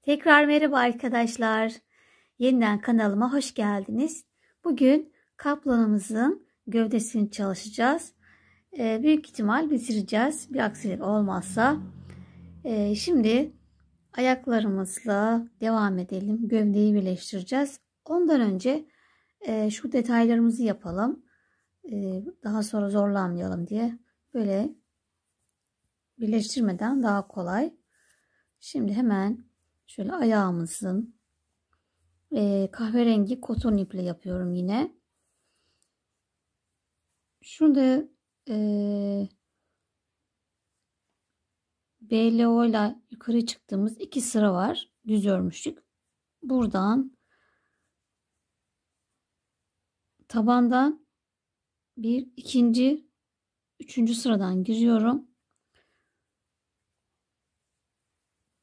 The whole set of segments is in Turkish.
Tekrar merhaba arkadaşlar. Yeniden kanalıma hoş geldiniz. Bugün kaplanımızın gövdesini çalışacağız. Büyük ihtimal bitireceğiz. Bir aksilik olmazsa. Şimdi ayaklarımızla devam edelim. Gövdeyi birleştireceğiz. Ondan önce şu detaylarımızı yapalım. Daha sonra zorlanmayalım diye. Böyle birleştirmeden daha kolay. Şimdi hemen şöyle ayağımızın kahverengi koton iple yapıyorum yine. Şurada BLO ile yukarı çıktığımız 2 sıra var. Düz örmüştük. Buradan tabandan bir ikinci, üçüncü sıradan giriyorum.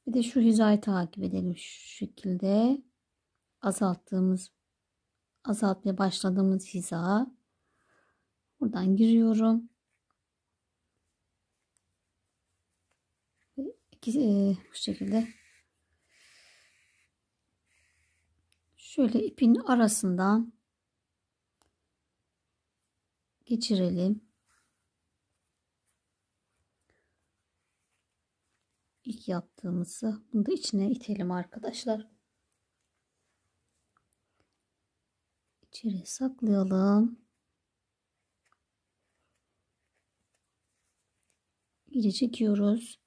Bir de şu hizayı takip edelim şu şekilde. Azaltmaya başladığımız hiza. Buradan giriyorum. Bu şekilde. Şöyle ipin arasından geçirelim. İlk yaptığımızı bunu da içine itelim arkadaşlar. İçeri saklayalım. İyice çekiyoruz.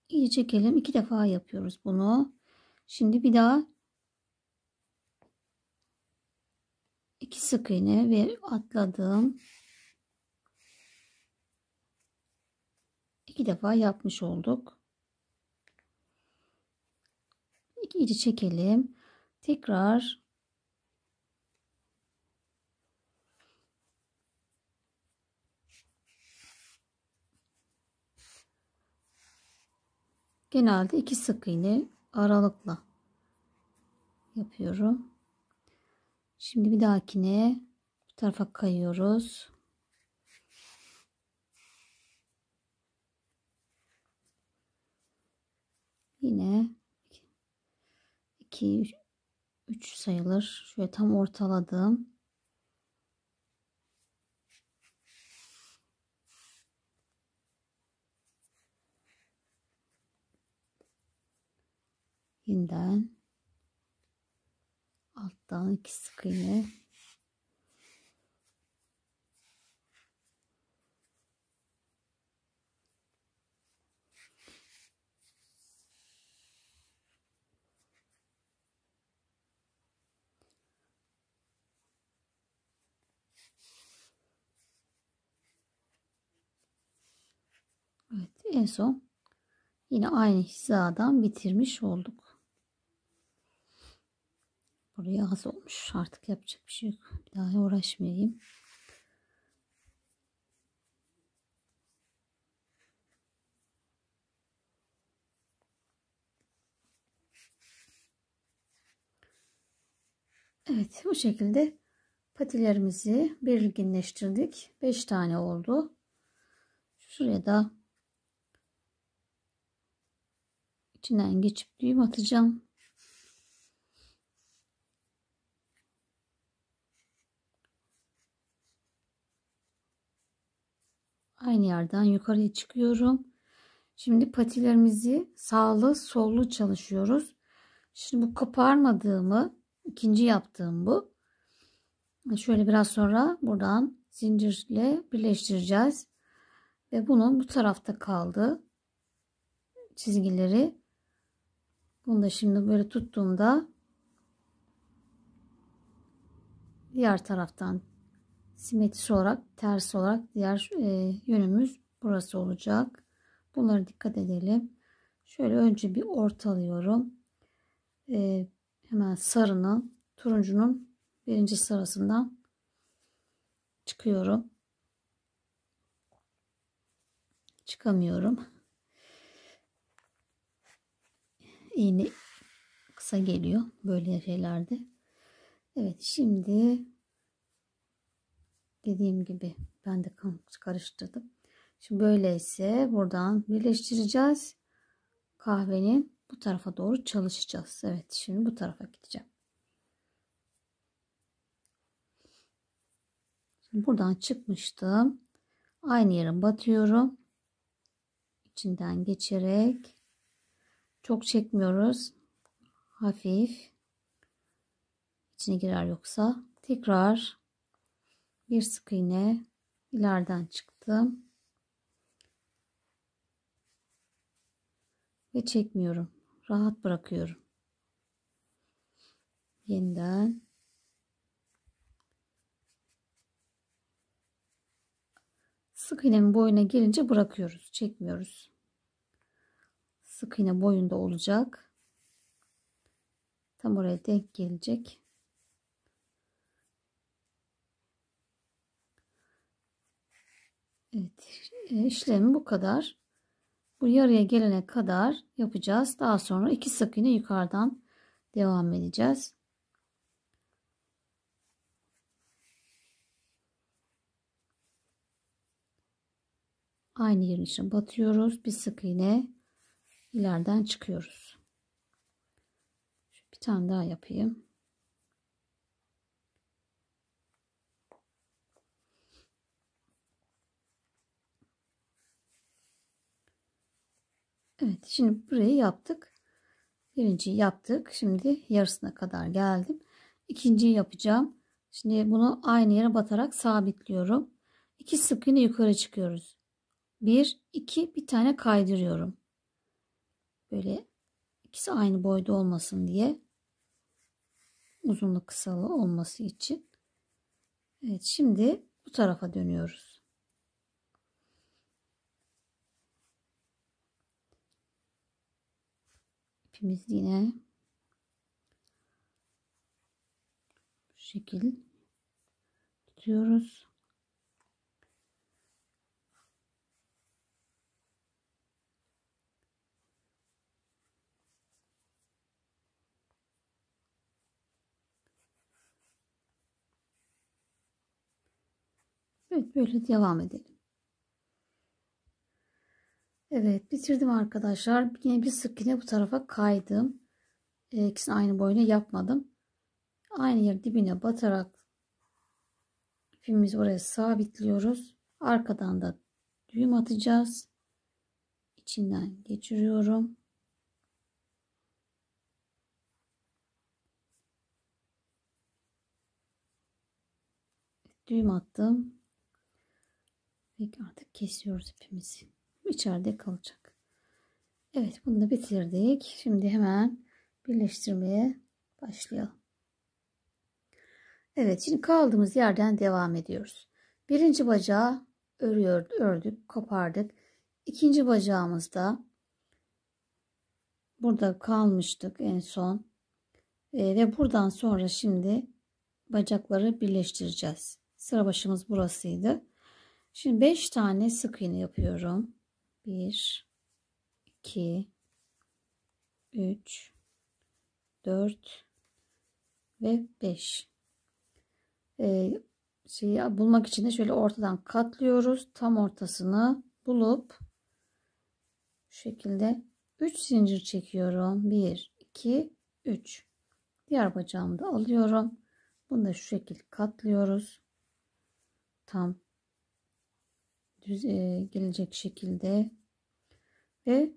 İyice çekelim. 2 defa yapıyoruz bunu. Şimdi bir daha 2 sık iğne ve atladım. 2 defa yapmış olduk. İyice çekelim. Tekrar genelde 2 sık iğne aralıkla yapıyorum. Şimdi bir dahakine bu tarafa kayıyoruz. Yine 2 3 sayılır. Şöyle tam ortaladım. Yeniden alttan 2 sık iğne. Evet, en son yine aynı hizadan bitirmiş olduk. Buraya az olmuş. Artık yapacak bir şey yok. Bir daha uğraşmayayım. Evet, bu şekilde patilerimizi belirginleştirdik. 5 tane oldu. Şuraya da içinden geçip düğüm atacağım. Aynı yerden yukarıya çıkıyorum. Şimdi patilerimizi sağlı sollu çalışıyoruz. Şimdi bu koparmadığımı ikinci yaptığım bu. Şöyle biraz sonra buradan zincirle birleştireceğiz. Ve bunun bu tarafta kaldı çizgileri. Bunu da şimdi böyle tuttuğumda diğer taraftan simetrisi olarak ters olarak diğer yönümüz burası olacak. Bunlara dikkat edelim. Şöyle önce bir ortalıyorum. Hemen sarının turuncunun birinci sırasından çıkıyorum. Çıkamıyorum. İğne kısa geliyor böyle şeylerde. Evet, şimdi dediğim gibi ben de karıştırdım. Şimdi böyleyse buradan birleştireceğiz. Kahvenin bu tarafa doğru çalışacağız. Evet, şimdi bu tarafa gideceğim. Şimdi buradan çıkmıştım. Aynı yere batıyorum. İçinden geçerek çok çekmiyoruz. Hafif içine girer yoksa. Tekrar bir sık iğne ileriden çıktım ve çekmiyorum. Rahat bırakıyorum. Yeniden sık iğnemin boyuna gelince bırakıyoruz. Çekmiyoruz. Sık iğne boyunda olacak. Tam oraya denk gelecek. Evet, işlemi bu kadar. Bu yarıya gelene kadar yapacağız. Daha sonra 2 sık iğne yukarıdan devam edeceğiz. Aynı yerin içine batıyoruz. Bir sık iğne ileriden çıkıyoruz. Bir tane daha yapayım. Evet, şimdi burayı yaptık. Birinciyi yaptık. Şimdi yarısına kadar geldim. İkinciyi yapacağım. Şimdi bunu aynı yere batarak sabitliyorum. 2 sık iğne yukarı çıkıyoruz. 1, 2, bir tane kaydırıyorum. Böyle ikisi aynı boyda olmasın diye. Uzunluk kısalığı olması için. Evet, şimdi bu tarafa dönüyoruz. İpimizi yine bu şekil tutuyoruz. Evet, böyle devam edelim. Evet, bitirdim arkadaşlar. Yine bir sık iğne bu tarafa kaydım. İkisini aynı boyuna yapmadım. Aynı yer dibine batarak ipimizi oraya sabitliyoruz. Arkadan da düğüm atacağız. İçinden geçiriyorum. Düğüm attım. Ve artık kesiyoruz ipimizi. İçeride kalacak. Evet, bunu da bitirdik. Şimdi hemen birleştirmeye başlayalım. Evet, şimdi kaldığımız yerden devam ediyoruz. Birinci bacağı ördük, kopardık. İkinci bacağımızda burada kalmıştık en son. Ve buradan sonra şimdi bacakları birleştireceğiz. Sıra başımız burasıydı. Şimdi 5 tane sık iğne yapıyorum. 1, 2, 3, 4 ve 5. Şeyi bulmak için de şöyle ortadan katlıyoruz. Tam ortasını bulup şu şekilde 3 zincir çekiyorum. 1, 2, 3. Diğer bacağımı da alıyorum. Bunu da şu şekilde katlıyoruz. Tam düz gelecek şekilde ve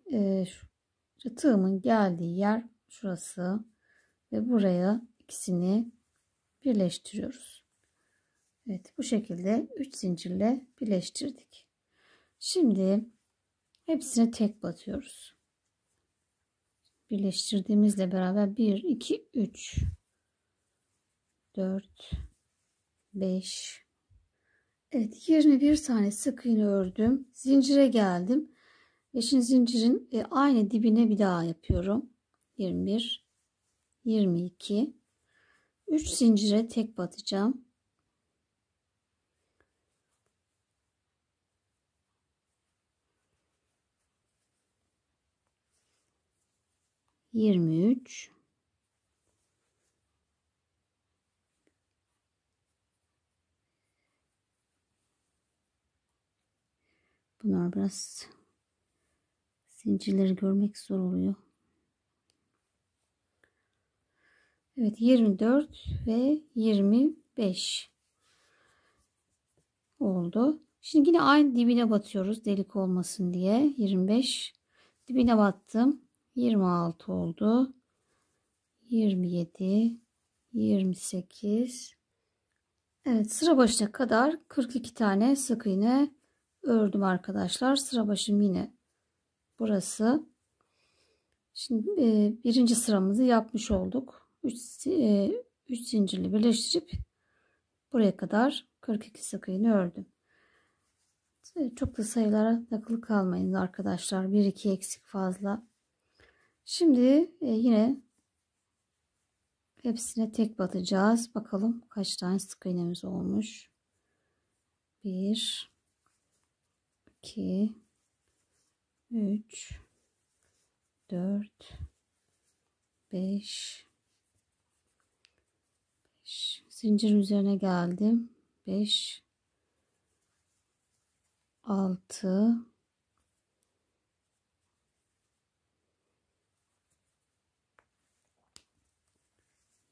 şu tığımın geldiği yer şurası ve buraya ikisini birleştiriyoruz. Evet, bu şekilde 3 zincirle birleştirdik. Şimdi hepsine tek batıyoruz. Birleştirdiğimizle beraber 1, 2, 3, 4, 5. Evet, 21 tane sık iğne ördüm. Zincire geldim. 5. zincirin aynı dibine bir daha yapıyorum. 21, 22. 3 zincire tek batacağım. 23. Bunlar biraz zincirleri görmek zor oluyor. Evet, 24 ve 25 oldu. Şimdi yine aynı dibine batıyoruz delik olmasın diye. 25 dibine battım. 26 oldu. 27, 28. Evet, sıra başına kadar 42 tane sık iğne ördüm arkadaşlar. Sıra başım yine burası. Şimdi birinci sıramızı yapmış olduk. 3 zincirli birleştirip buraya kadar 42 sık iğne ördüm. Çok da sayılara takılı kalmayın arkadaşlar. 1-2 eksik fazla. Şimdi yine hepsine tek batacağız. Bakalım kaç tane sık iğnemiz olmuş. 1, 2, 3, 4, 5. Zincir üzerine geldim. 5, 6,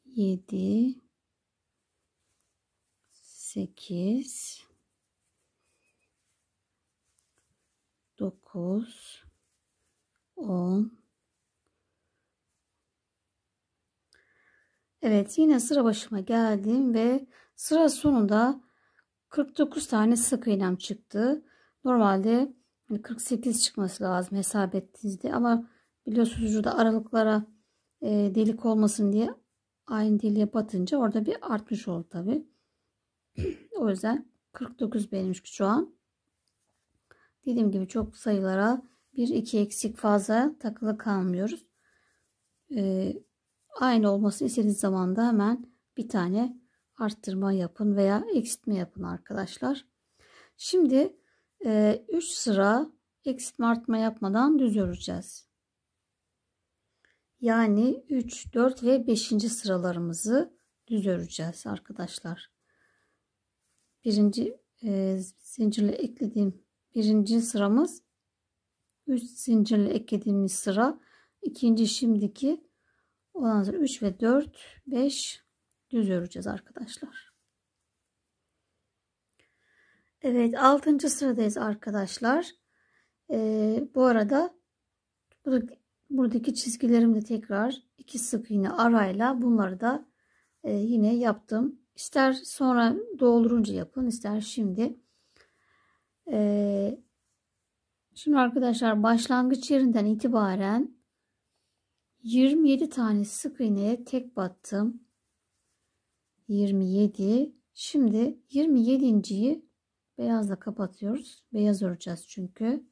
7, 8, 9, 10. Evet, yine sıra başıma geldim ve sıra sonunda 49 tane sık iğnem çıktı. Normalde 48 çıkması lazım hesap ettiğinizde, ama biliyorsunuz burada aralıklara delik olmasın diye aynı deliğe batınca orada bir artmış oldu tabi. O yüzden 49 benimki şu an. Dediğim gibi çok sayılara 1-2 eksik fazla takılı kalmıyoruz. Aynı olmasını istediğiniz zaman da hemen bir tane arttırma yapın veya eksiltme yapın arkadaşlar. Şimdi 3 sıra eksiltme arttırma yapmadan düz öreceğiz. Yani 3, 4 ve 5. sıralarımızı düz öreceğiz arkadaşlar. Birinci zincirle eklediğim birinci sıramız 3 zincirle eklediğimiz sıra. İkinci şimdiki, ondan sonra 3 ve 4, 5 düz öreceğiz arkadaşlar. Evet, 6. sıradayız arkadaşlar. Bu arada buradaki çizgilerimde tekrar 2 sık iğne arayla bunları da yine yaptım. İster sonra doldurunca yapın, ister şimdi. Şimdi arkadaşlar, başlangıç yerinden itibaren 27 tane sık iğneye tek battım. 27. Şimdi 27.'yi beyazla kapatıyoruz. Beyaz öreceğiz çünkü.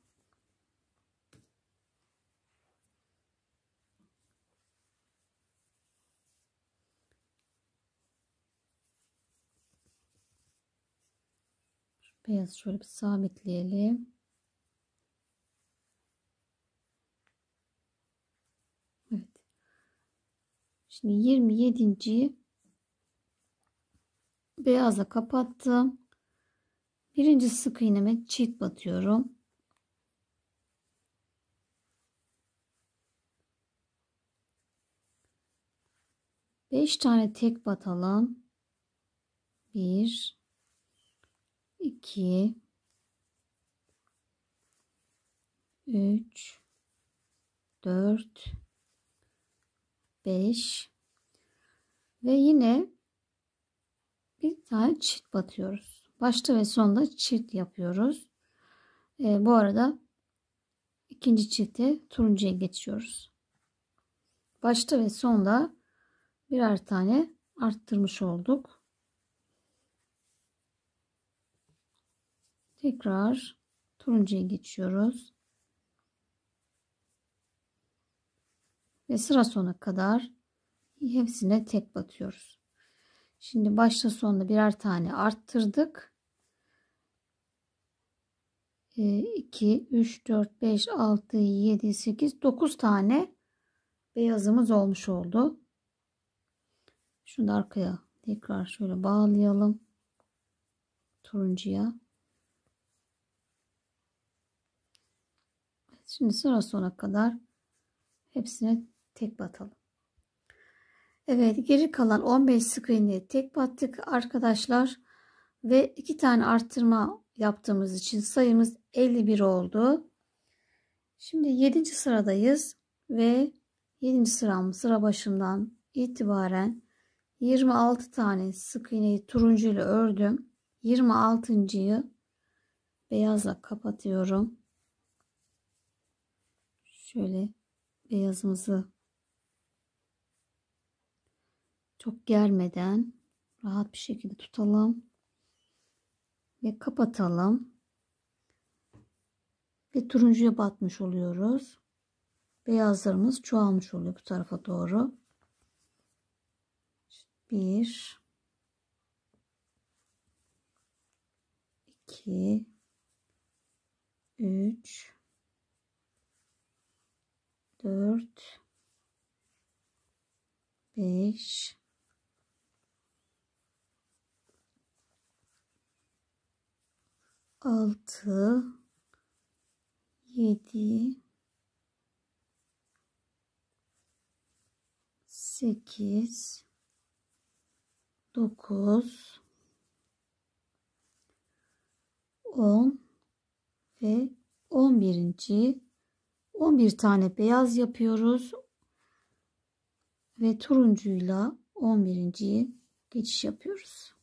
Beyaz şöyle bir sabitleyelim. Evet. Şimdi 27.'yi beyazla kapattım. Birinci sık iğneme çift batıyorum. Beş tane tek batalım. 1, 2, 3, 4, 5 ve yine bir tane çift batıyoruz. Başta ve sonda çift yapıyoruz. Bu arada ikinci çifte turuncuya geçiyoruz. Başta ve sonda birer tane arttırmış olduk. Tekrar turuncuya geçiyoruz. Ve sıra sona kadar hepsine tek batıyoruz. Şimdi başta sonda birer tane arttırdık. 2, 3, 4, 5, 6, 7, 8, 9 tane beyazımız olmuş oldu. Şunu da arkaya tekrar şöyle bağlayalım. Turuncuya. Şimdi sıra sona kadar hepsine tek batalım. Evet, geri kalan 15 sık iğneyi tek battık arkadaşlar ve 2 tane arttırma yaptığımız için sayımız 51 oldu. Şimdi 7. sıradayız ve 7. sıra başından itibaren 26 tane sık iğneyi turuncu ile ördüm. 26.'yı beyazla kapatıyorum. Şöyle beyazımızı çok germeden rahat bir şekilde tutalım ve kapatalım. Ve turuncuya batmış oluyoruz. Beyazlarımız çoğalmış oluyor bu tarafa doğru. 1 2 3 4 5 6 7 8 9 10 ve 11 tane beyaz yapıyoruz ve turuncuyla 11.'yi geçiş yapıyoruz.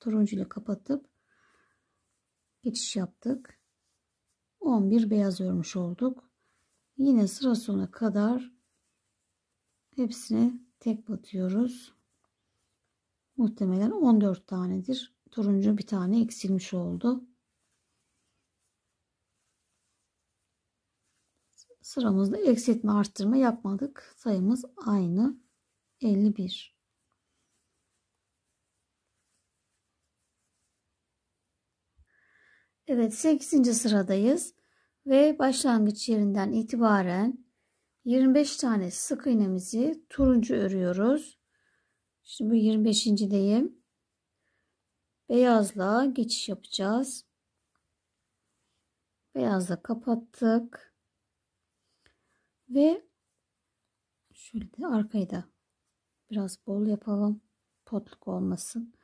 Turuncuyla kapatıp geçiş yaptık. 11 beyaz örmüş olduk. Yine sıra sonuna kadar hepsine tek batıyoruz. Muhtemelen 14 tanedir. Turuncu bir tane eksilmiş oldu. Sıramızda eksiltme arttırma yapmadık. Sayımız aynı. 51. Evet, 8. sıradayız ve başlangıç yerinden itibaren 25 tane sık iğnemizi turuncu örüyoruz. Şimdi bu 25.'deyim. Beyazla geçiş yapacağız. Beyazla kapattık. Ve şöyle de arkayı da biraz bol yapalım. Potluk olmasın.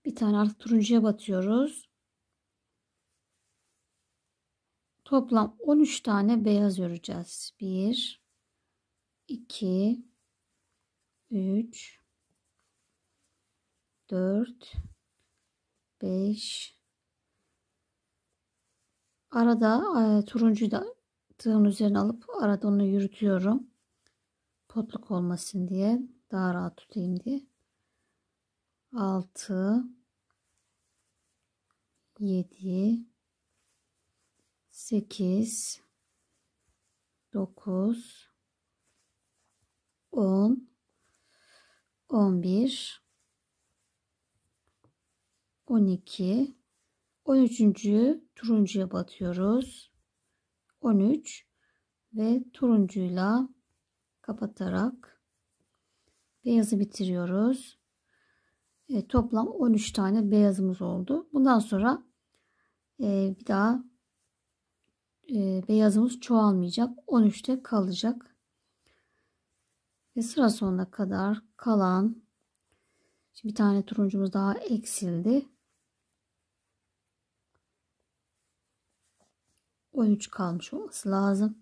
Bir tane artık turuncuya batıyoruz. Toplam 13 tane beyaz öreceğiz. 1 2 3 4 5 arada turuncuyu da tığın üzerine alıp arada onu yürütüyorum. Potluk olmasın diye, daha rahat tutayım diye. 6 7 8 9 10 11 12 13.'yü turuncuya batıyoruz. 13 ve turuncuyla kapatarak beyazı bitiriyoruz. Toplam 13 tane beyazımız oldu. Bundan sonra bir daha beyazımız çoğalmayacak. 13'te kalacak. Ve sıra sonuna kadar kalan, şimdi bir tane turuncumuz daha eksildi. 13 kalmış olması lazım.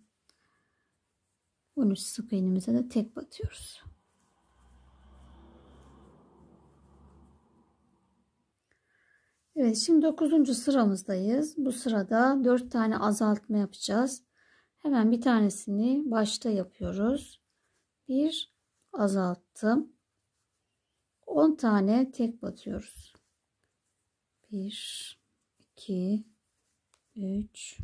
13 sık iğnemize de tek batıyoruz. Evet, şimdi 9. sıramızdayız. Bu sırada 4 tane azaltma yapacağız. Hemen bir tanesini başta yapıyoruz. Bir azalttım. 10 tane tek batıyoruz. 1 2 3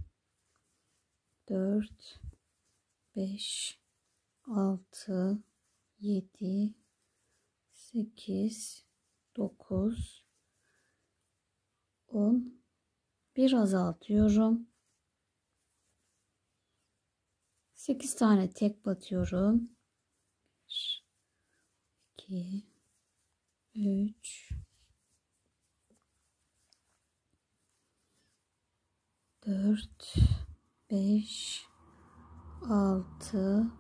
4 5 6 7 8 9 10 bir azaltıyorum. 8 tane tek batıyorum. 1 2 3 4 5 6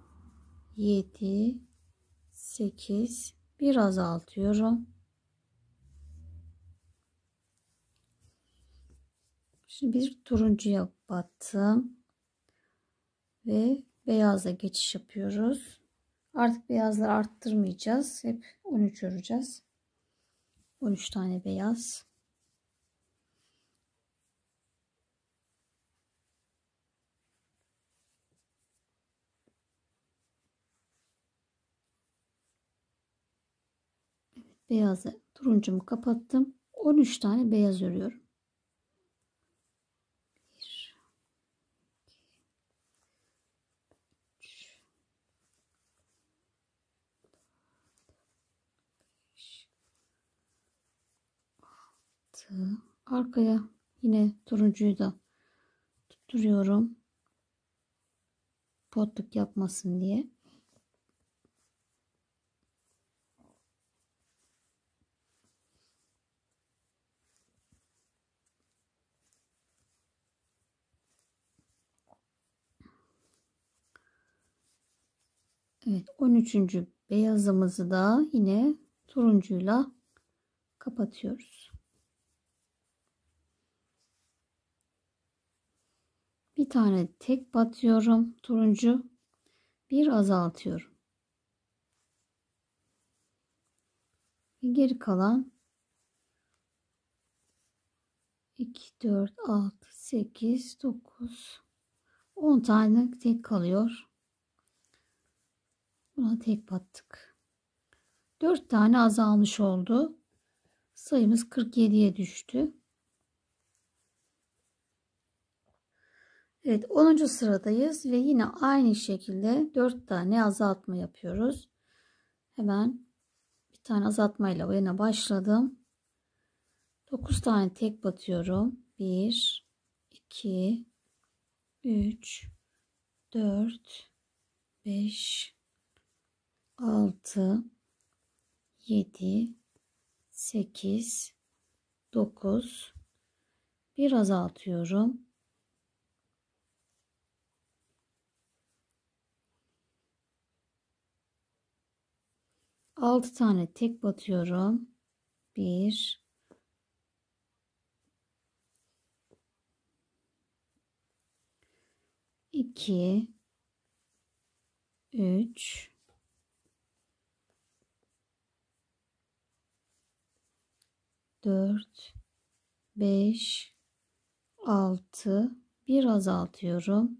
7 8, bir azaltıyorum. Şimdi bir turuncuya battım ve beyaza geçiş yapıyoruz. Artık beyazları arttırmayacağız. Hep 13 öreceğiz. 13 tane beyaz. Beyazı turuncumu kapattım. 13 tane beyaz örüyorum. 1, 2, 3, 6. Arkaya yine turuncuyu da tutturuyorum. Potluk yapmasın diye. Evet, 13. beyazımızı da yine turuncuyla kapatıyoruz. Bir tane tek batıyorum turuncu, bir azaltıyorum. Geri kalan 2, 4, 6, 8, 9, 10 tane tek kalıyor. Buna tek battık. 4 tane azalmış oldu. Sayımız 47'ye düştü. Evet, 10. sıradayız ve yine aynı şekilde 4 tane azaltma yapıyoruz. Hemen bir tane azaltmayla yine başladım. 9 tane tek batıyorum. 1, 2, 3, 4, 5, 6, 7, 8, 9, bir azaltıyorum. 6 tane tek batıyorum. 1, 2, 3, 4, 5, 6, bir azaltıyorum.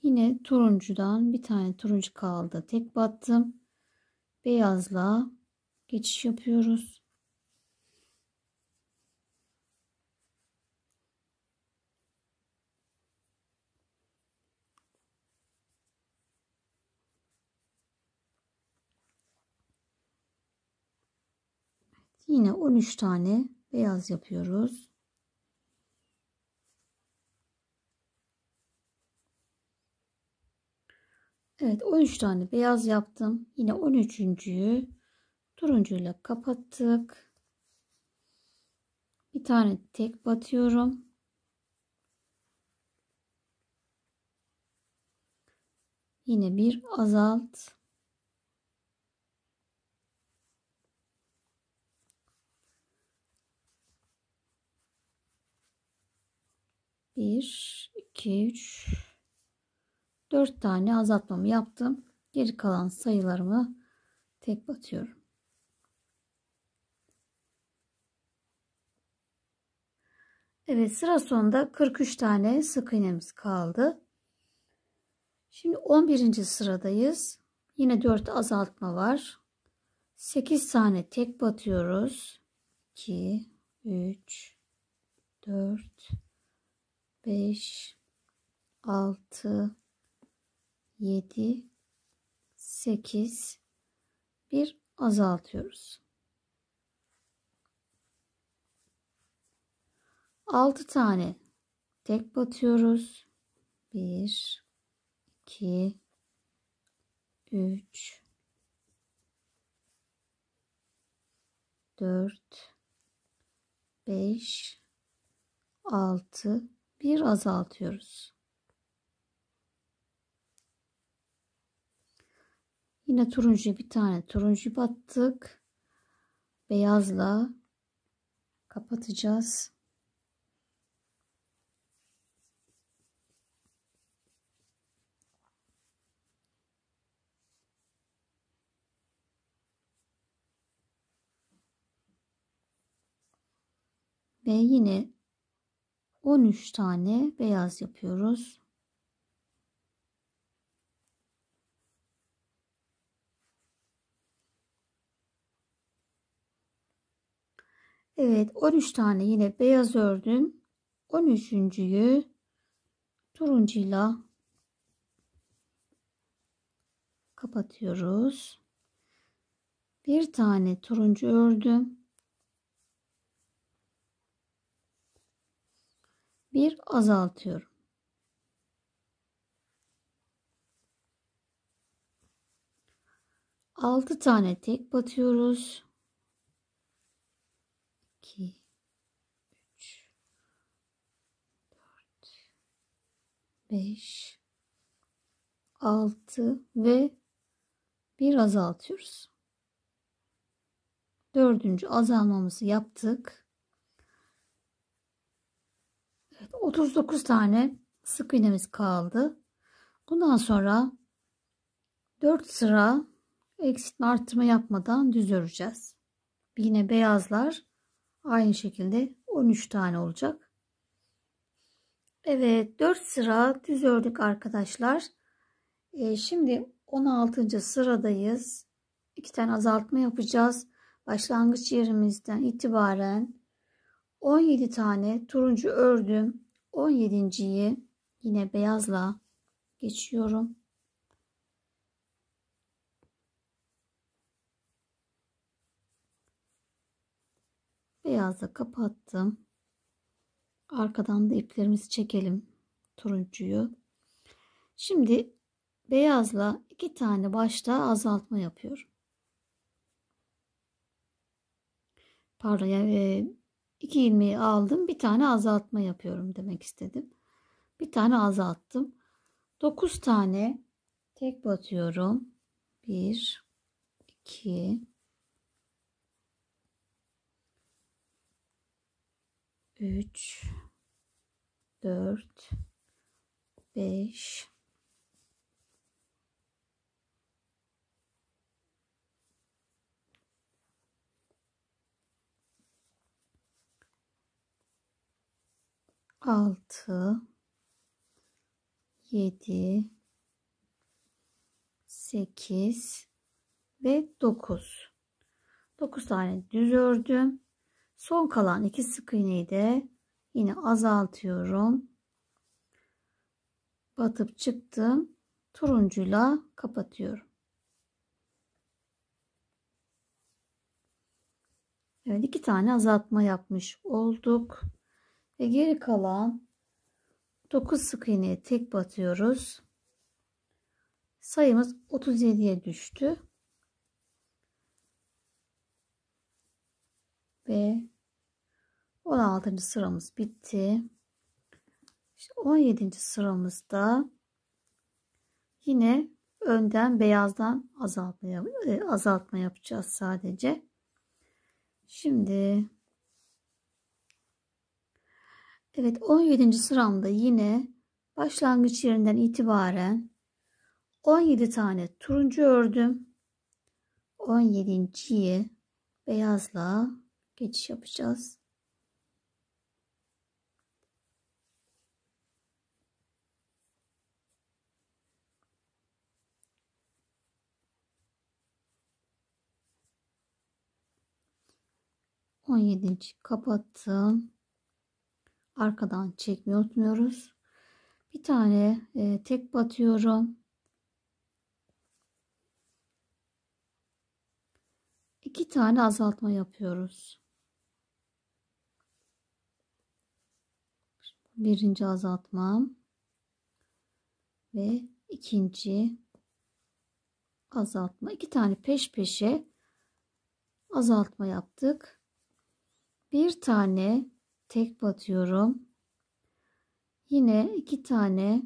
Yine turuncudan bir tane turuncu kaldı. Tek battım. Beyazla geçiş yapıyoruz. Yine 13 tane beyaz yapıyoruz. Evet, 13 tane beyaz yaptım. Yine 13.'yü turuncuyla kapattık. Bir tane tek batıyorum. Yine bir azalt. Bir, iki, üç, 4 tane azaltmamı yaptım. Geri kalan sayılarımı tek batıyorum. Evet, sıra sonunda 43 tane sık iğnemiz kaldı. Şimdi 11. sıradayız. Yine 4 azaltma var. 8 tane tek batıyoruz. 2, 3, 4, 5, 6, 7, 8, bir azaltıyoruz. 6 tane tek batıyoruz. 1, 2, 3, 4, 5, 6, bir azaltıyoruz. Yine turuncuya bir tane turuncu battık. Beyazla kapatacağız. Ve yine 13 tane beyaz yapıyoruz. Evet, 13 tane yine beyaz ördüm. 13.'yü turuncuyla kapatıyoruz. Bir tane turuncu ördüm. Bir azaltıyorum. Altı tane tek batıyoruz. 2, 3, 4, 5, 6 ve bir azaltıyoruz. Dördüncü azalmamızı yaptık. Evet, 39 tane sık iğnemiz kaldı. Bundan sonra 4 sıra eksiltme arttırma yapmadan düz öreceğiz. Yine beyazlar aynı şekilde 13 tane olacak. Evet, 4 sıra düz ördük arkadaşlar. Şimdi 16. sıradayız. 2 tane azaltma yapacağız. Başlangıç yerimizden itibaren 17 tane turuncu ördüm. 17.'yi yine beyazla geçiyorum. Beyazla kapattım. Arkadan da iplerimizi çekelim turuncuyu. Şimdi beyazla 2 tane başta azaltma yapıyorum. Pardon, yani 2 ilmeği aldım, bir tane azaltma yapıyorum demek istedim. Bir tane azalttım. 9 tane tek batıyorum. 1, 2, 3, 4, 5, 6, 7, 8 ve 9. 9 tane düz ördüm. Son kalan 2 sık iğneyi de yine azaltıyorum. Batıp çıktım. Turuncuyla kapatıyorum. Evet, 2 tane azaltma yapmış olduk. Ve geri kalan 9 sık iğneye tek batıyoruz. Sayımız 37'ye düştü. Ve 16. sıramız bitti. İşte 17. sıramızda yine önden beyazdan azaltma yapacağız sadece. Şimdi evet, 17. sıramda yine başlangıç yerinden itibaren 17 tane turuncu ördüm. 17.'yi beyazla geçiş yapacağız. On 17. kapattım. Arkadan çekmeyi unutmuyoruz. Bir tane tek batıyorum. 2 tane azaltma yapıyoruz. Birinci azaltmam ve ikinci azaltma. 2 tane peş peşe azaltma yaptık. Bir tane tek batıyorum. Yine 2 tane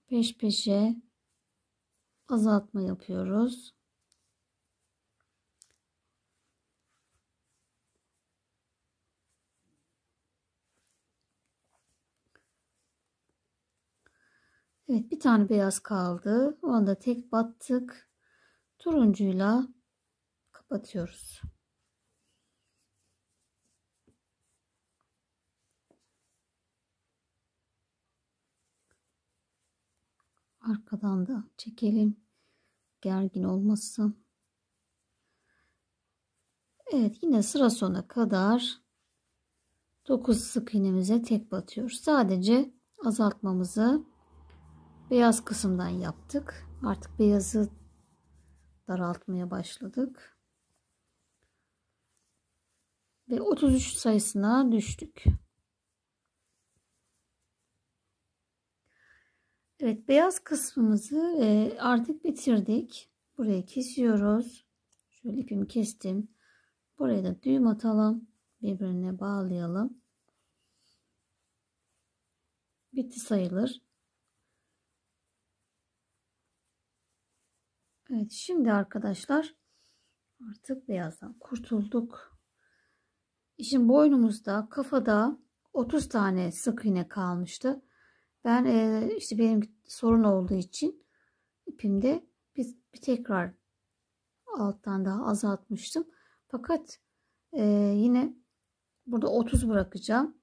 peş peşe azaltma yapıyoruz. Evet, bir tane beyaz kaldı. Onu da tek battık. Turuncuyla kapatıyoruz. Arkadan da çekelim. Gergin olmasın. Evet, yine sıra sonuna kadar 9 sık iğnemize tek batıyoruz. Sadece azaltmamızı beyaz kısımdan yaptık. Artık beyazı daraltmaya başladık. Ve 33 sayısına düştük. Evet, beyaz kısmımızı artık bitirdik. Burayı kesiyoruz. Şöyle ipimi kestim. Buraya da düğüm atalım. Birbirine bağlayalım. Bitti sayılır. Evet, şimdi arkadaşlar artık beyazdan kurtulduk. Şimdi boynumuzda, kafada 30 tane sık iğne kalmıştı. Ben işte benim sorun olduğu için ipimde bir tekrar alttan daha azaltmıştım. Fakat yine burada 30 bırakacağım.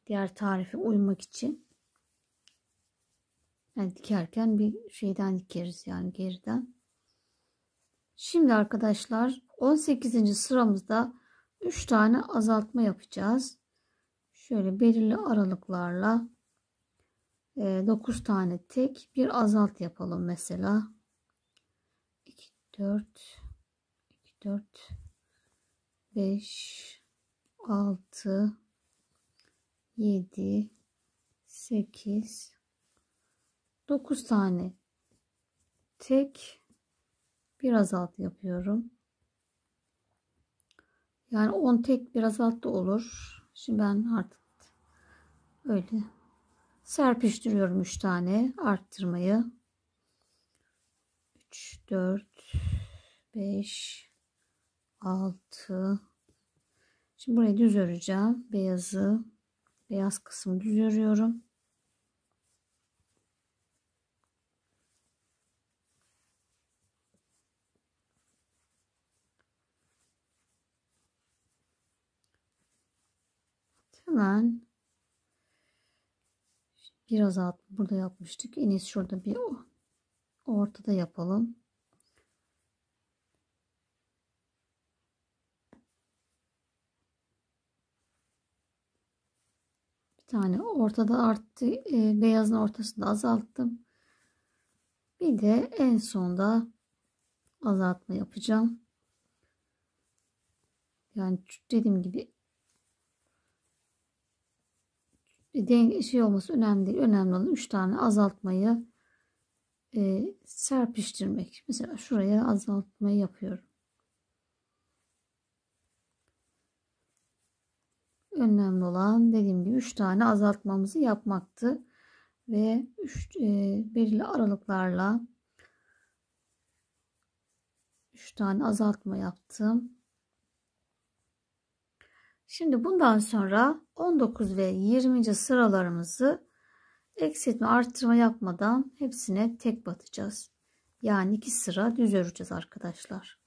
Diğer tarife uymak için. Yani dikerken bir şeyden dikeriz, yani geriden. Şimdi arkadaşlar 18. sıramızda 3 tane azaltma yapacağız. Şöyle belirli aralıklarla 9 tane tek bir azalt yapalım mesela. 2 4 2 4 5 6 7 8 9 tane tek bir azalt yapıyorum. Yani 10 tek bir azalt da olur. Şimdi ben artık öyle serpiştiriyorum 3 tane arttırmayı. 3 4 5 6. Şimdi burayı düz öreceğim. Beyaz kısmı düz örüyorum. Hemen biraz alt burada yapmıştık. En iyisi şurada bir ortada yapalım. Bir tane ortada arttı. Beyazın ortasında azalttım. Bir de en sonda azaltma yapacağım. Yani dediğim gibi şey olması önemli değil. Önemli olan 3 tane azaltmayı serpiştirmek. Mesela şuraya azaltmayı yapıyorum. Önemli olan dediğim gibi 3 tane azaltmamızı yapmaktı. Ve belirli aralıklarla 3 tane azaltma yaptım. Şimdi bundan sonra 19 ve 20. sıralarımızı eksiltme arttırma yapmadan hepsine tek batacağız. Yani 2 sıra düz öreceğiz arkadaşlar.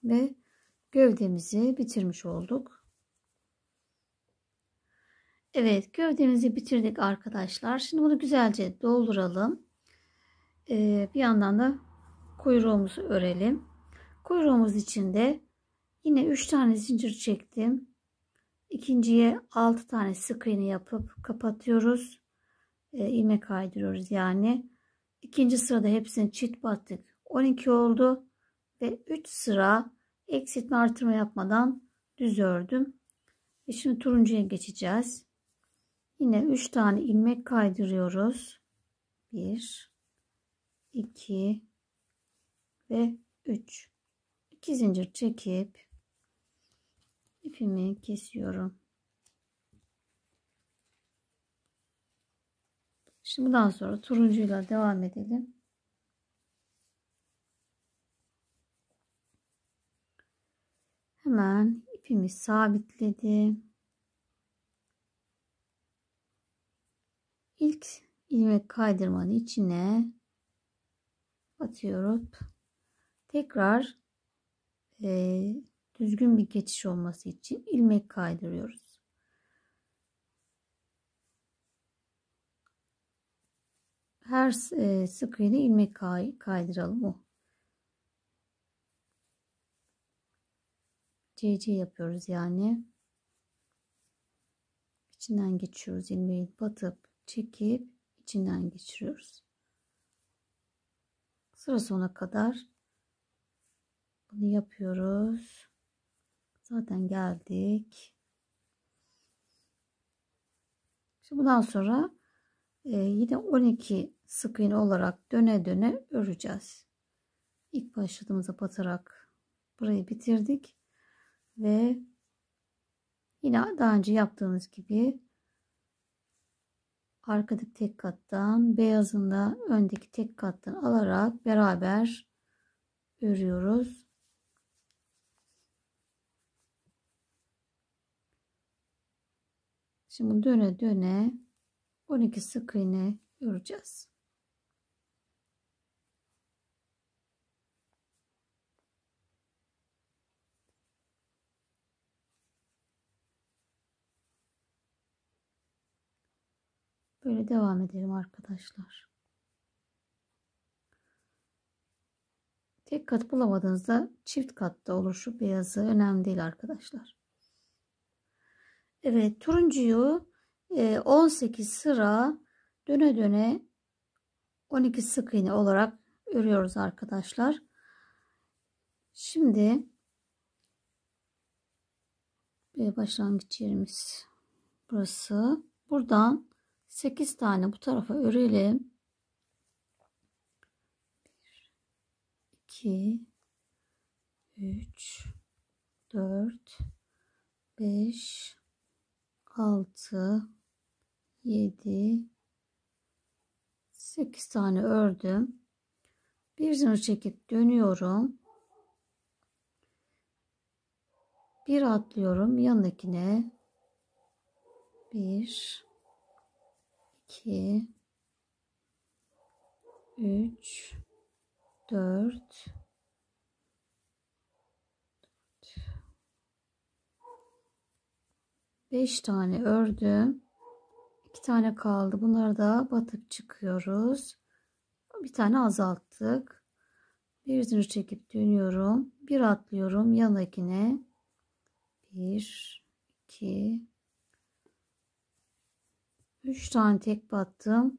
Ve gövdemizi bitirmiş olduk. Evet, gövdemizi bitirdik arkadaşlar. Şimdi bunu güzelce dolduralım. Bir yandan da kuyruğumuzu örelim. Kuyruğumuz için de yine 3 tane zincir çektim. İkinciye 6 tane sık iğne yapıp kapatıyoruz. İlmek kaydırıyoruz yani. İkinci sırada hepsini çift battık. 12 oldu ve 3 sıra eksiltme artırma yapmadan düz ördüm. Ve şimdi turuncuya geçeceğiz. Yine 3 tane ilmek kaydırıyoruz. 1 2 ve 3. 2 zincir çekip ipimi kesiyorum. Şimdi bundan sonra turuncuyla devam edelim. Hemen ipimi sabitledim. İlk ilmek kaydırmanın içine batıyoruz. Tekrar düzgün bir geçiş olması için ilmek kaydırıyoruz. Her sık iğne ilmek kaydıralım o. CC yapıyoruz yani. İçinden geçiyoruz, ilmeği batıp çekip içinden geçiriyoruz. Sıra sona kadar bunu yapıyoruz. Zaten geldik. Şimdi bundan sonra yine 12 sık iğne olarak döne döne öreceğiz. İlk başladığımıza batarak burayı bitirdik ve yine daha önce yaptığımız gibi arkadaki tek kattan, beyazında öndeki tek kattan alarak beraber örüyoruz. Şimdi döne döne 12 sık iğne öreceğiz. Böyle devam edelim arkadaşlar. Tek kat bulamadığınızda çift katta olur, şu beyazı önemli değil arkadaşlar. Evet, turuncuyu 18 sıra döne döne 12 sık iğne olarak örüyoruz arkadaşlar. Şimdi başlangıç yerimiz burası. Buradan 8 tane bu tarafa örelim. 2 3 4 5 6 7 8 tane ördüm. Bir zincir çekip dönüyorum. Bir atlıyorum yanındakine. 1 2 3 4 5 tane ördüm. 2 tane kaldı. Bunları da batıp çıkıyoruz. Bir tane azalttık. Bir zincir çekip dönüyorum. Bir atlıyorum yanındakine. 1 2 3 tane tek battım.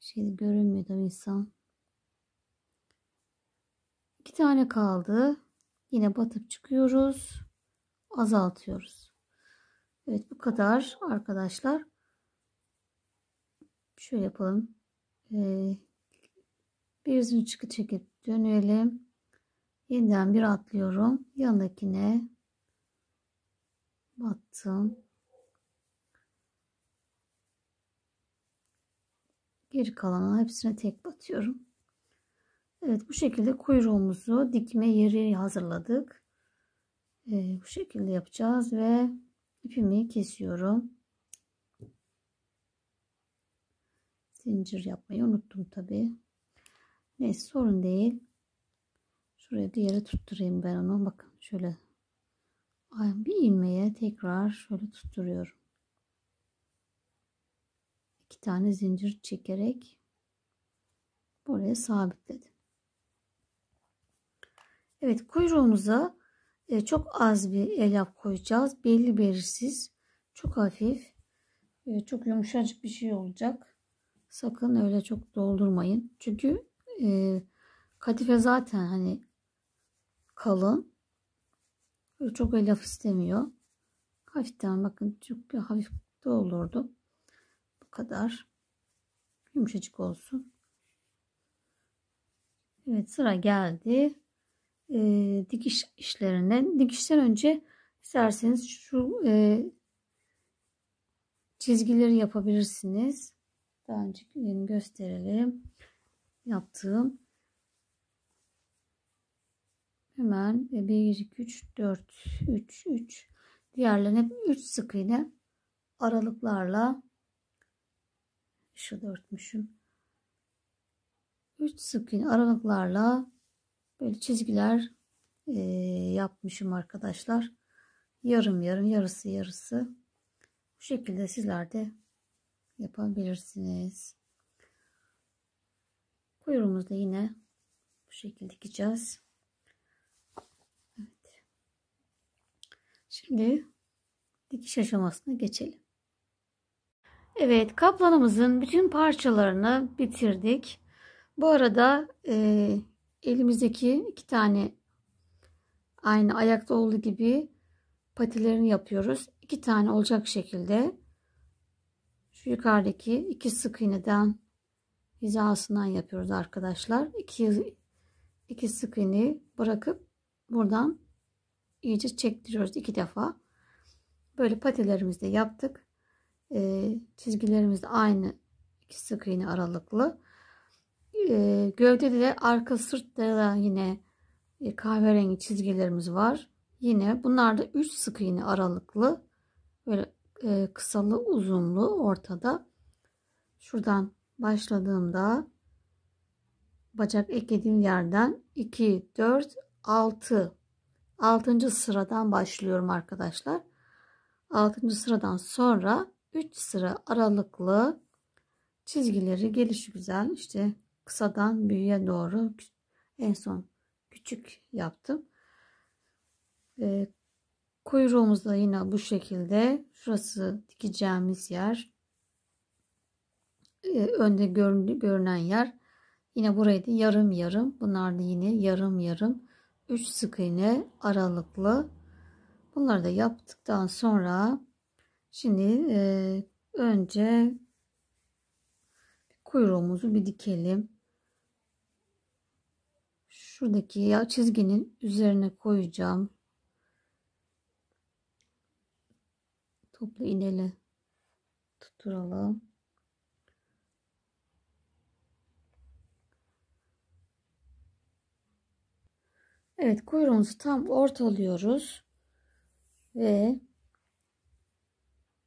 Şeyde görünmüyor da insan. 2 tane kaldı. Yine batıp çıkıyoruz. Azaltıyoruz. Evet, bu kadar arkadaşlar. Şöyle yapalım. Bir zincir çekip dönelim. Yeniden bir atlıyorum. Yanındakine battım. Geri kalanın hepsine tek batıyorum. Evet, bu şekilde kuyruğumuzu dikme yeri hazırladık. Bu şekilde yapacağız ve ipimi kesiyorum. Zincir yapmayı unuttum tabi. Neyse, sorun değil. Şuraya bir yere tutturayım ben onu. Bakın şöyle bir ilmeğe tekrar şöyle tutturuyorum. 2 tane zincir çekerek buraya sabitledim. Evet, kuyruğumuza çok az bir elyaf koyacağız. Belli belirsiz, çok hafif, çok yumuşacık bir şey olacak. Sakın öyle çok doldurmayın. Çünkü kadife zaten hani kalın. Çok elyaf istemiyor. Hafiften bakın, çok bir hafif doldurdum. Bu kadar. Yumuşacık olsun. Evet, sıra geldi. Dikiş işlerinden. Dikişten önce isterseniz şu çizgileri yapabilirsiniz. Daha önce gösterelim. Yaptığım. Hemen 1, 2, 3, 4, 3, 3. Diğerlerine hep 3 sık iğne aralıklarla şu da örtmüşüm. 3 sık iğne aralıklarla böyle çizgiler yapmışım arkadaşlar. Yarım yarım, yarısı yarısı. Bu şekilde sizler de yapabilirsiniz. Kuyruğumuzu da yine bu şekilde dikeceğiz. Evet. Şimdi dikiş aşamasına geçelim. Evet, kaplanımızın bütün parçalarını bitirdik. Bu arada elimizdeki 2 tane aynı ayakta olduğu gibi patilerini yapıyoruz. 2 tane olacak şekilde şu yukarıdaki 2 sık iğneden hizasından yapıyoruz arkadaşlar. 2 sık iğne bırakıp buradan iyice çektiriyoruz 2 defa. Böyle patilerimizi de yaptık. Çizgilerimiz de aynı 2 sık iğne aralıklı. Gövdede de arka sırtta da yine kahverengi çizgilerimiz var. Yine bunlar da 3 sık iğne aralıklı. Böyle kısalı uzunlu ortada. Şuradan başladığımda bacak eklediğim yerden 2, 4, 6. 6. sıradan başlıyorum arkadaşlar. 6. sıradan sonra 3 sıra aralıklı çizgileri gelişigüzel işte kısadan büyüğe doğru en son küçük yaptım. Kuyruğumuz da yine bu şekilde. Şurası dikeceğimiz yer. Önde görünen yer. Yine burayı da yarım yarım. Bunlar da yine yarım yarım. 3 sık iğne aralıklı. Bunları da yaptıktan sonra şimdi önce kuyruğumuzu bir dikelim. Şuradaki yağ çizginin üzerine koyacağım. Toplu iğneyle tutturalım. Evet, kuyruğumuzu tam ortalıyoruz ve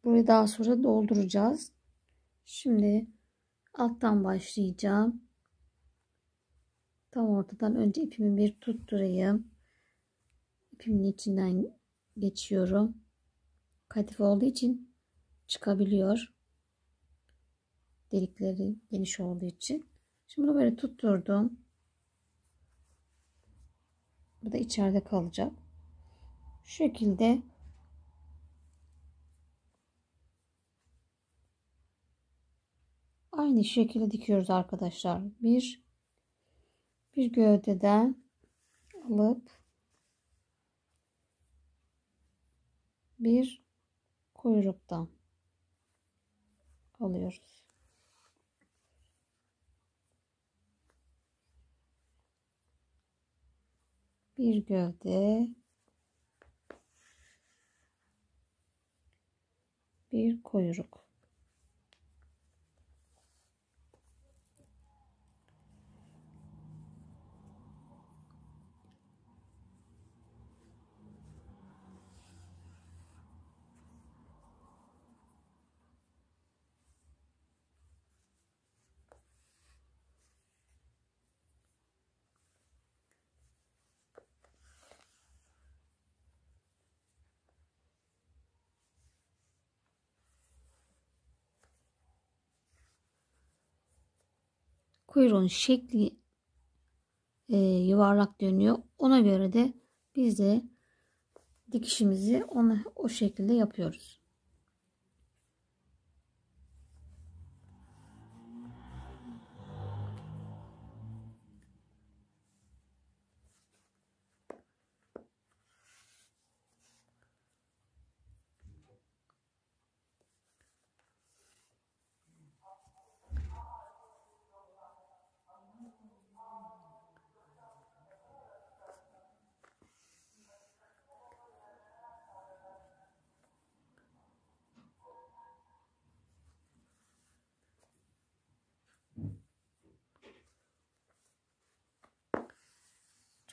burayı daha sonra dolduracağız. Şimdi alttan başlayacağım. Tam ortadan önce ipimi bir tutturayım. İpimin içinden geçiyorum. Kadife olduğu için çıkabiliyor. Delikleri geniş olduğu için. Şimdi bunu böyle tutturdum. Bu da içeride kalacak. Şu şekilde aynı şekilde dikiyoruz arkadaşlar. Bir gövdeden alıp bir kuyruktan alıyoruz. Bir gövde, bir kuyruk. Kuyruğun şekli yuvarlak dönüyor. Ona göre de biz de dikişimizi o şekilde yapıyoruz.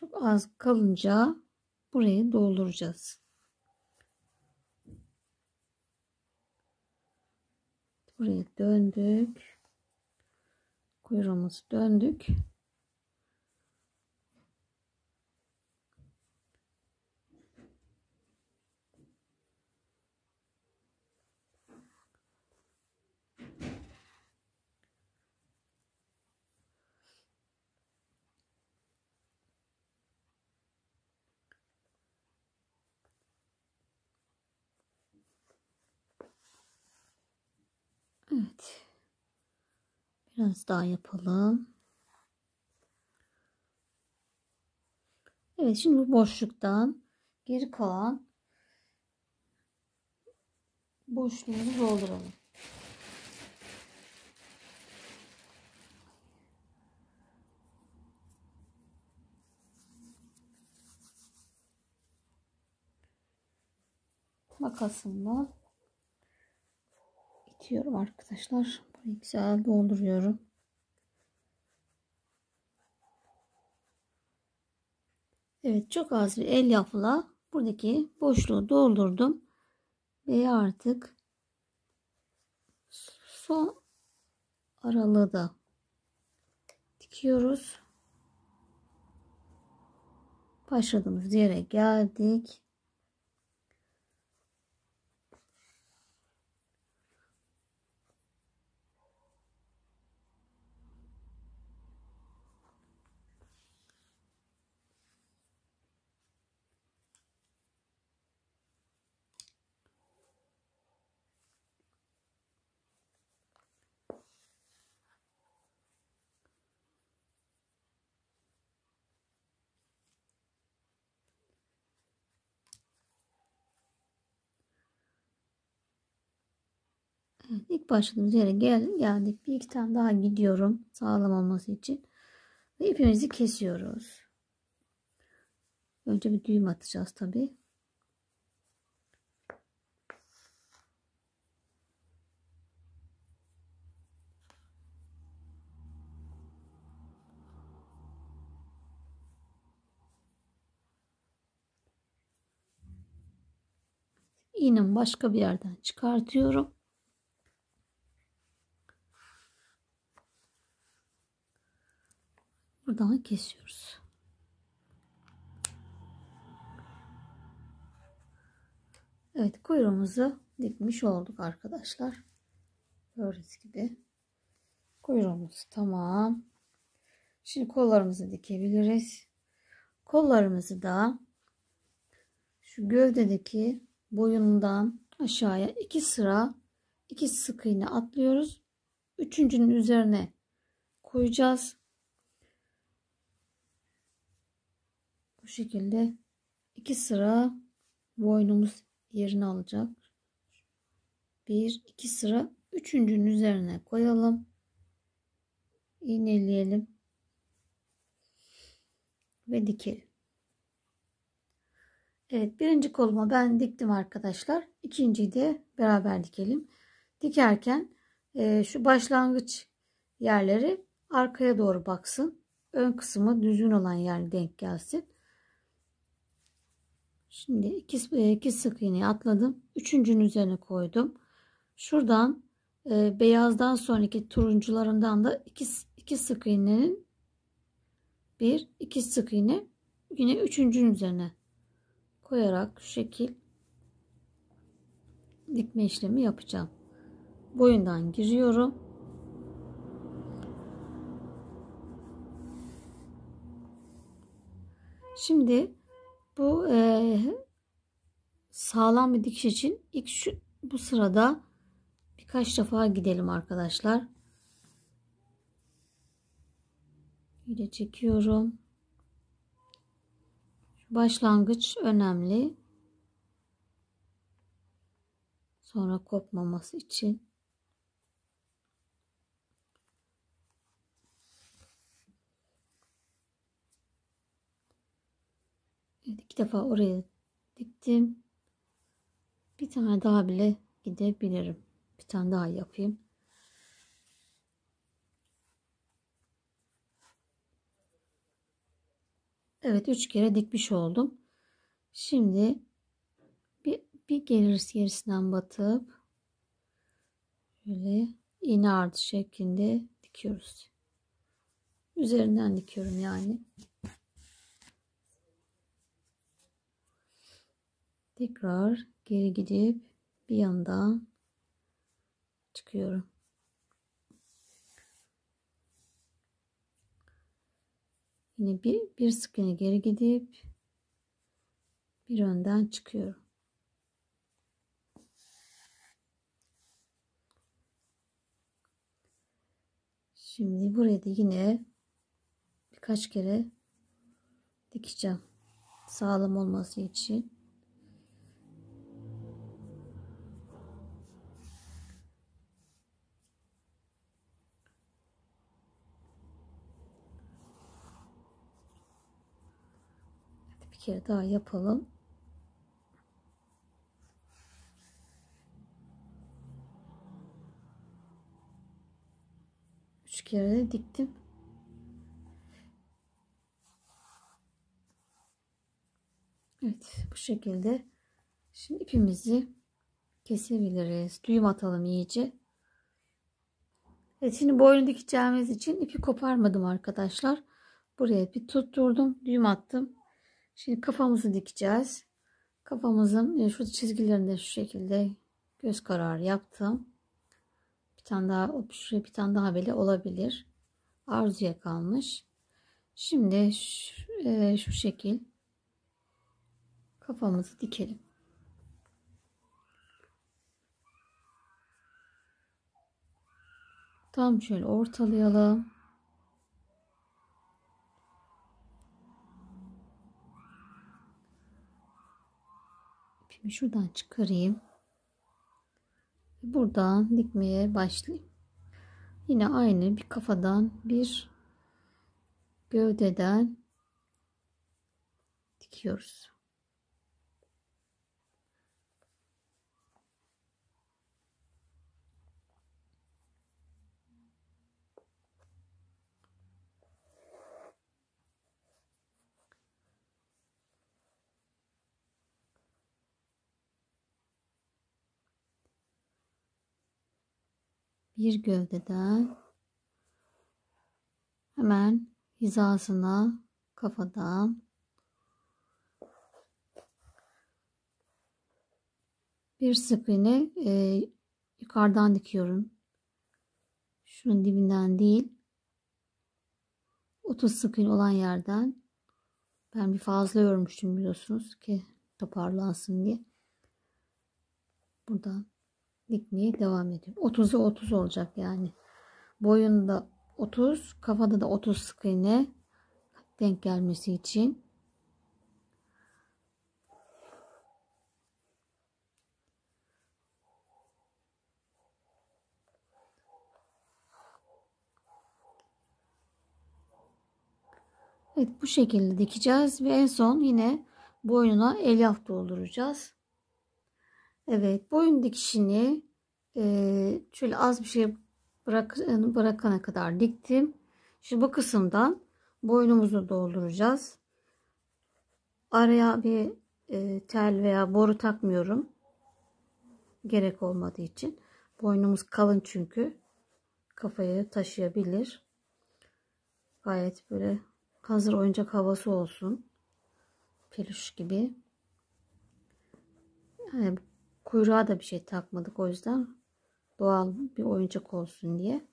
Çok az kalınca burayı dolduracağız. Buraya döndük. Kuyruğumuzu döndük. Evet. Biraz daha yapalım. Evet, şimdi bu boşluktan geri kalan boşluğumuzu dolduralım. Makasımla itiyorum arkadaşlar. Burayı güzel dolduruyorum. Evet, çok az bir elyafla buradaki boşluğu doldurdum. Ve artık son aralığı da dikiyoruz. Başladığımız yere geldik. Evet, ilk başladığımız yere geldik. Bir iki tane daha gidiyorum sağlam olması için. Ve ipimizi kesiyoruz. Önce bir düğüm atacağız tabii. İğnemi başka bir yerden çıkartıyorum. Buradan kesiyoruz. Evet, kuyruğumuzu dikmiş olduk arkadaşlar. Gördüğünüz gibi. Kuyruğumuz tamam. Şimdi kollarımızı dikebiliriz. Kollarımızı da şu gövdedeki boyundan aşağıya 2 sıra 2 sık iğne atlıyoruz. Üçüncünün üzerine koyacağız. Bu şekilde 2 sıra boynumuz yerini alacak. 1 2 sıra üçüncünün üzerine koyalım. İğneleyelim ve dikelim. Evet, birinci koluma ben diktim arkadaşlar. İkinciyi de beraber dikelim. Dikerken şu başlangıç yerleri arkaya doğru baksın. Ön kısmı düzgün olan yer denk gelsin. Şimdi iki sık iğneyi atladım. Üçüncünün üzerine koydum. Şuradan beyazdan sonraki turuncularından da iki sık iğnenin iki sık iğne yine üçüncünün üzerine koyarak şu şekil dikme işlemi yapacağım. Boyundan giriyorum. Şimdi bu sağlam bir dikiş için ilk bu sırada birkaç defa gidelim arkadaşlar. Yine çekiyorum. Başlangıç önemli. Sonra kopmaması için. Evet, 2 defa oraya diktim. Bir tane daha bile gidebilirim. Bir tane daha yapayım. Evet, 3 kere dikmiş oldum. Şimdi bir gerisinden batıp böyle iğne ardı şeklinde dikiyoruz. Üzerinden dikiyorum yani. Tekrar geri gidip bir yandan çıkıyorum. Yine bir sık iğne geri gidip bir önden çıkıyorum. Şimdi buraya da yine birkaç kere dikeceğim. Sağlam olması için. Bir kere daha yapalım. Üç kere de diktim. Evet, bu şekilde. Şimdi ipimizi kesebiliriz. Düğüm atalım iyice. Evet, şimdi boynu dikeceğimiz için ipi koparmadım arkadaşlar. Buraya bir tutturdum, düğüm attım. Şimdi kafamızı dikeceğiz. Kafamızın şu çizgilerinde şu şekilde göz kararı yaptım. Bir tane daha, şuraya bir tane daha böyle olabilir. Arzuya kalmış. Şimdi şu şekil kafamızı dikelim. Tam şöyle ortalayalım. İpimi şuradan çıkarayım. Buradan dikmeye başlayayım. Yine aynı bir kafadan bir gövdeden dikiyoruz. Bir gövdeden hemen hizasına kafadan bir sık iğne yukarıdan dikiyorum. Şunun dibinden değil, 30 sık iğne olan yerden. Ben bir fazla örmüştüm biliyorsunuz ki toparlansın diye. Buradan dikmeye devam ediyorum. 30'a 30 olacak yani. Boyunda 30, kafada da 30 sık iğne denk gelmesi için. Evet, bu şekilde dikeceğiz ve en son yine boynuna elyaf dolduracağız. Evet, boyun dikişini şöyle az bir şey bırakana kadar diktim. Şimdi bu kısımdan boynumuzu dolduracağız. Araya bir tel veya boru takmıyorum. Gerek olmadığı için. Boynumuz kalın çünkü. Kafayı taşıyabilir. Gayet böyle hazır oyuncak havası olsun. Peluş gibi. Yani kuyruğa da bir şey takmadık, o yüzden doğal bir oyuncak olsun diye.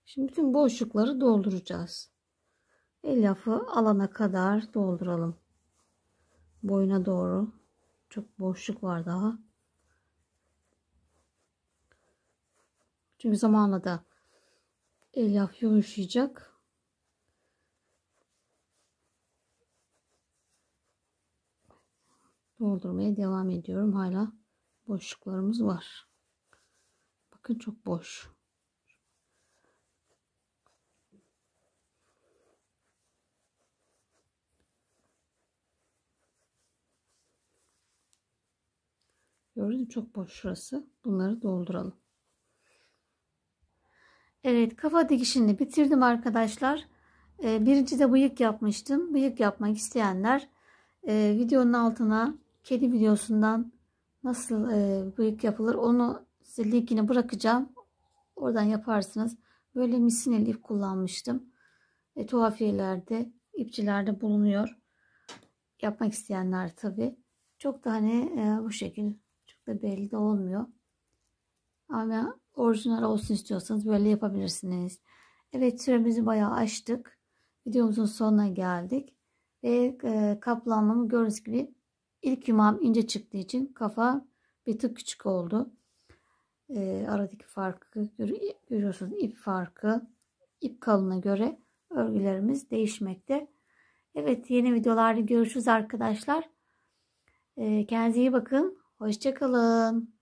Şimdi bütün boşlukları dolduracağız. Elyafı alana kadar dolduralım. Boyuna doğru. Çok boşluk var daha. Çünkü zamanla da elyaf yumuşayacak. Doldurmaya devam ediyorum. Hala boşluklarımız var. Bakın çok boş. Gördün mü? Çok boş şurası. Bunları dolduralım. Evet, kafa dikişini bitirdim arkadaşlar. Birinci de bıyık yapmıştım. Bıyık yapmak isteyenler videonun altına kedi videosundan nasıl bıyık yapılır onu size linkini bırakacağım. Oradan yaparsınız. Böyle misineli ip kullanmıştım. Tuhafiyelerde, ipçilerde bulunuyor. Yapmak isteyenler tabi. Çok da hani bu şekil çok da belli de olmuyor. Ama orijinal olsun istiyorsanız böyle yapabilirsiniz. Evet, süremizi bayağı aştık. Videomuzun sonuna geldik. Ve kaplanmamı gördüğünüz gibi ilk yumağım ince çıktığı için kafa bir tık küçük oldu. Aradaki farkı görüyorsunuz. İp farkı. İp kalınlığına göre örgülerimiz değişmekte. Evet, yeni videolarda görüşürüz arkadaşlar. Kendinize iyi bakın. Hoşça kalın.